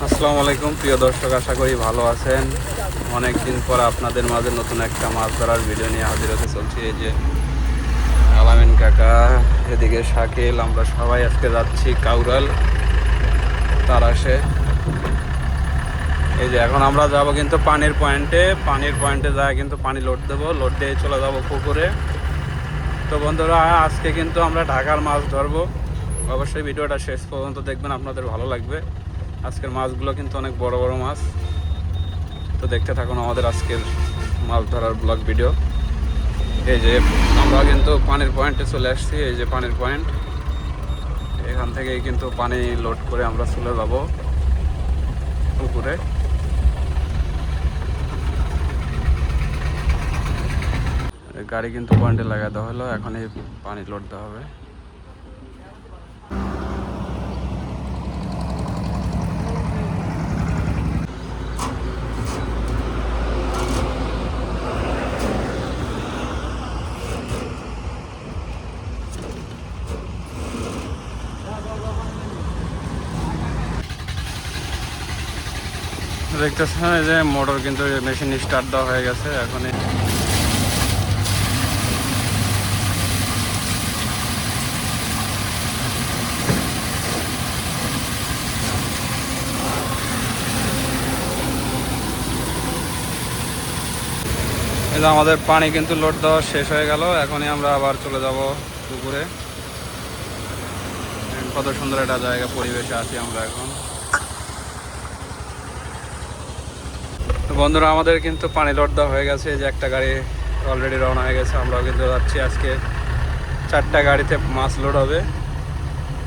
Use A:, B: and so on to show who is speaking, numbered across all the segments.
A: আসসালামু আলাইকুম প্রিয় দর্শক, আশা করি ভালো আছেন। অনেক দিন পর আপনাদের মাঝে নতুন একটা মাছ ধরার ভিডিও নিয়ে হাজির হতে চলছি। এই যে আলামিন কাকা, এদিকে শাকিল, আমরা সবাই আজকে যাচ্ছি কাউরাল তারাশে। এই যে এখন আমরা যাব কিন্তু পানির পয়েন্টে যায় কিন্তু পানি লোড দেবো, লোড দিয়ে চলে যাব পুকুরে। তো বন্ধুরা, আজকে কিন্তু আমরা ঢাকার মাছ ধরবো। অবশ্যই ভিডিওটা শেষ পর্যন্ত দেখবেন, আপনাদের ভালো লাগবে। আজকের মাছগুলো কিন্তু অনেক বড় বড় মাছ। তো দেখতে থাকুন আমাদের আজকের মাছ ধরার ব্লগ ভিডিও। এই যে আমরা কিন্তু পানির পয়েন্টে চলে আসছি। এই যে পানির পয়েন্ট, এখান থেকেই কিন্তু পানি লোড করে আমরা চলে যাব পুকুরে। গাড়ি কিন্তু পয়েন্টে লাগা দেওয়া হলো, এখন এই পানি লোড দেওয়া হবে। দেখতেছেন যে মোটর কিন্তু মেশিন স্টার্ট দেওয়া হয়ে গেছে। এখন এই যে আমাদের পানি কিন্তু লোড দেওয়া শেষ হয়ে গেল। এখনই আমরা আবার চলে যাব পুকুরে। কত সুন্দর একটা জায়গা, পরিবেশে আছি আমরা এখন। তো বন্ধুরা, আমাদের কিন্তু পানি লোড দেওয়া হয়ে গেছে। যে একটা গাড়ি অলরেডি রওনা হয়ে গেছে। আমরাও কিন্তু যাচ্ছি। আজকে 4টা গাড়িতে মাছ লোড হবে।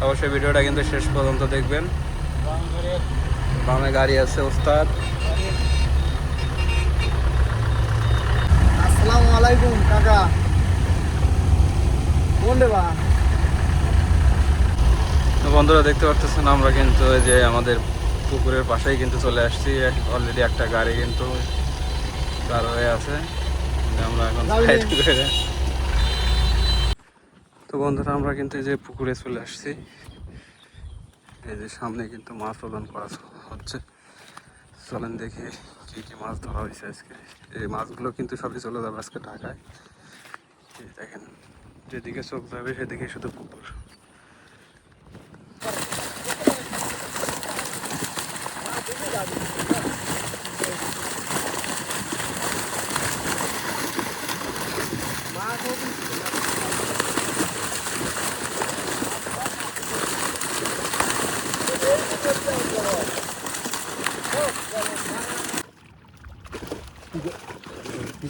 A: অবশ্যই ভিডিওটা কিন্তু শেষ পর্যন্ত দেখবেন। বামে গাড়ি আছে ওস্তাদ।
B: আসসালামু আলাইকুম কাকা। কোন দেবা?
A: তো বন্ধুরা, দেখতে পাচ্ছেন আমরা কিন্তু এই যে আমাদের পুকুরের পাশেই কিন্তু চলে আসছি। অলরেডি একটা গাড়ি কিন্তু দাঁড় হয়ে আছে। আমরা এখন সাইড করে। তো বন্ধুরা, আমরা কিন্তু এই যে পুকুরে চলে আসছি। এই যে সামনে কিন্তু মাছ প্রদান করা হচ্ছে। চলেন দেখি কি কি মাছ ধরা হয়েছে আজকে। এই মাছগুলো কিন্তু সবই চলে যাবে আজকে ঢাকায়। এই দেখেন, যেদিকে চোখ যাবে সেদিকে শুধু পুকুর।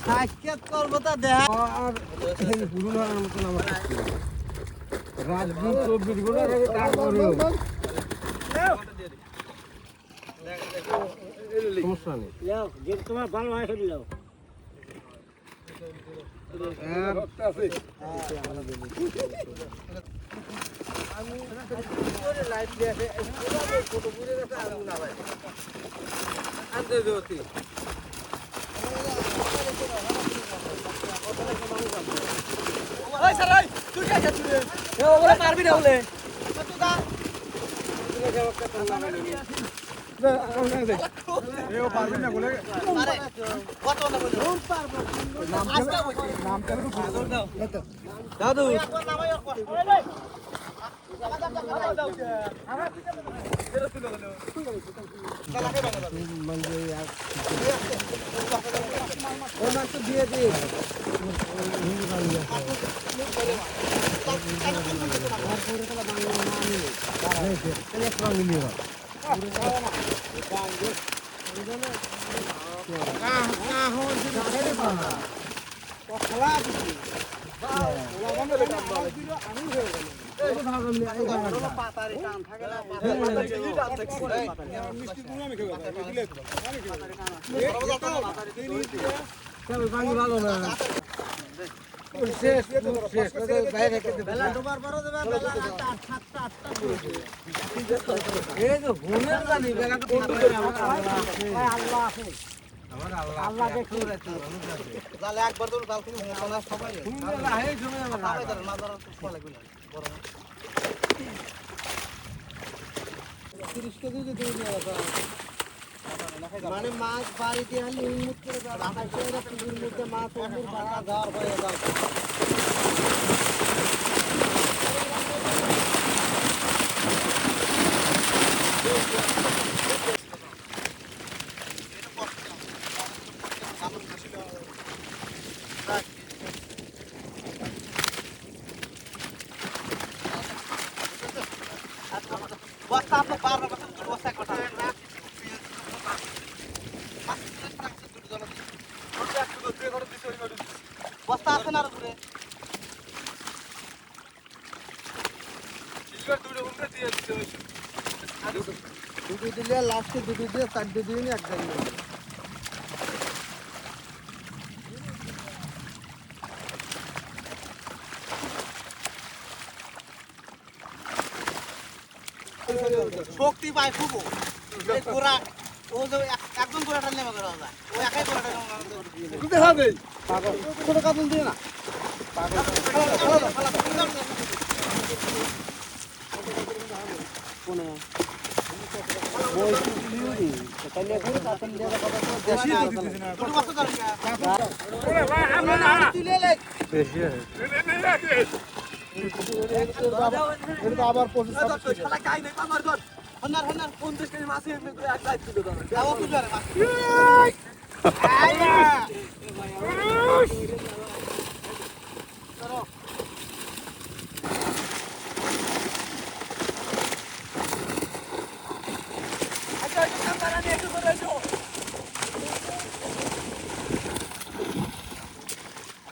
B: সাক্ষাৎ করবো তা দেখা আর পুরুন হওয়ার মতন আমার রাত দিন 24 ঘন্টা সমস্যা নেই। তোমার ভালো হয় সেটা যাও। লাইট দিয়ে আনতে দিতে ওই সারাই তুই কে যাচ্ছিস রে? এ ওরে পারবি না বলে কত দা তুই যাও একটা নাম নিয়ে দে এ ও পারবি না বলে আরে কত না বলে ও পারবো নাম কেন ভুলে দাও দাদু নামাই ওই রে মানে यार ও মাছ তো দিয়ে দে হিন্দি বাংলা আর পুরো কলা বাংলা না আমি তাহলে এক বাংলা নিবা হন যে ধরে বাবা তো খোলা দিছি ওলা বন্ধ করে দাও আমি হয়ে গেল এই ভাগম নি এই ভাগম পাতারে কান থাকে না পাতারে কান থাকে মিষ্টি গুলো আমি খেয়ে দিলে আমি খেয়ে পাতারে কান পানি ভালো না শেষ বাইরে রেখে দে বেলা ডোবার বড় দেবে বেলা 8:30 এই যে ঘুমের জানি বেলা তো আল্লাহ আছে আল্লাহ দেখো জালে একবার তো জাল তুমি না সবাই আল্লাহ হে জমে আমার মাজার তো সময় লাগবে বড় 30 কেজি যদি মানে মাছ বাড়িতে হলে উন্মুক্ত করে দেওয়া 28 টাকা কেজির মধ্যে মাছ উন্মুক্ত বাড়া যাওয়ার হয়ে যাবে বস্তা আপনি পারবেন বস্তা কথা না বস্তা আছে না উপরে দুটো দিলে লাস্টে দুটো দিয়ে 4 দিয়ে নিয়ে এক জায়গায় শক্তি পায় খুব এই গোড়া ও যে একদম গোড়াটা নেমে গেল ও একাই গোড়াটা নেমে হবে ছোট কাপড় দিয়ে না কোনে আবার 50 কেজি মাছ এক লাইট তুলে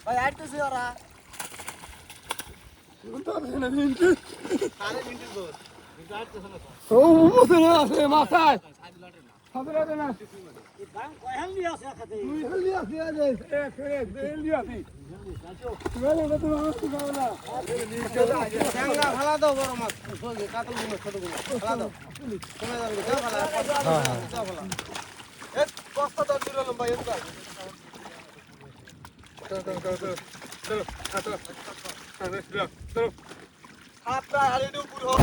B: ভাই আইতেছে ওরা ও মনে আছে মাথায় সাদরাতে না হেলদি আছে খাতে হেলদি আছে এক হেলদি আছে চলে না তুমি আমার সুগাওলা জাঙ্গা ফালা দাও বড় মাছ সঙ্গে কাতল গুলো ছোট গুলো ফালা দাও তুমি যাবে দাও ফালা দাও ফালা এক বস্তা দাও দিলাম ভাই এটা চলো হাত প্রায় হারিয়ে উপর হোক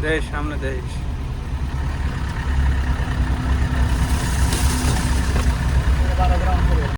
A: দেশ সামনে দেশ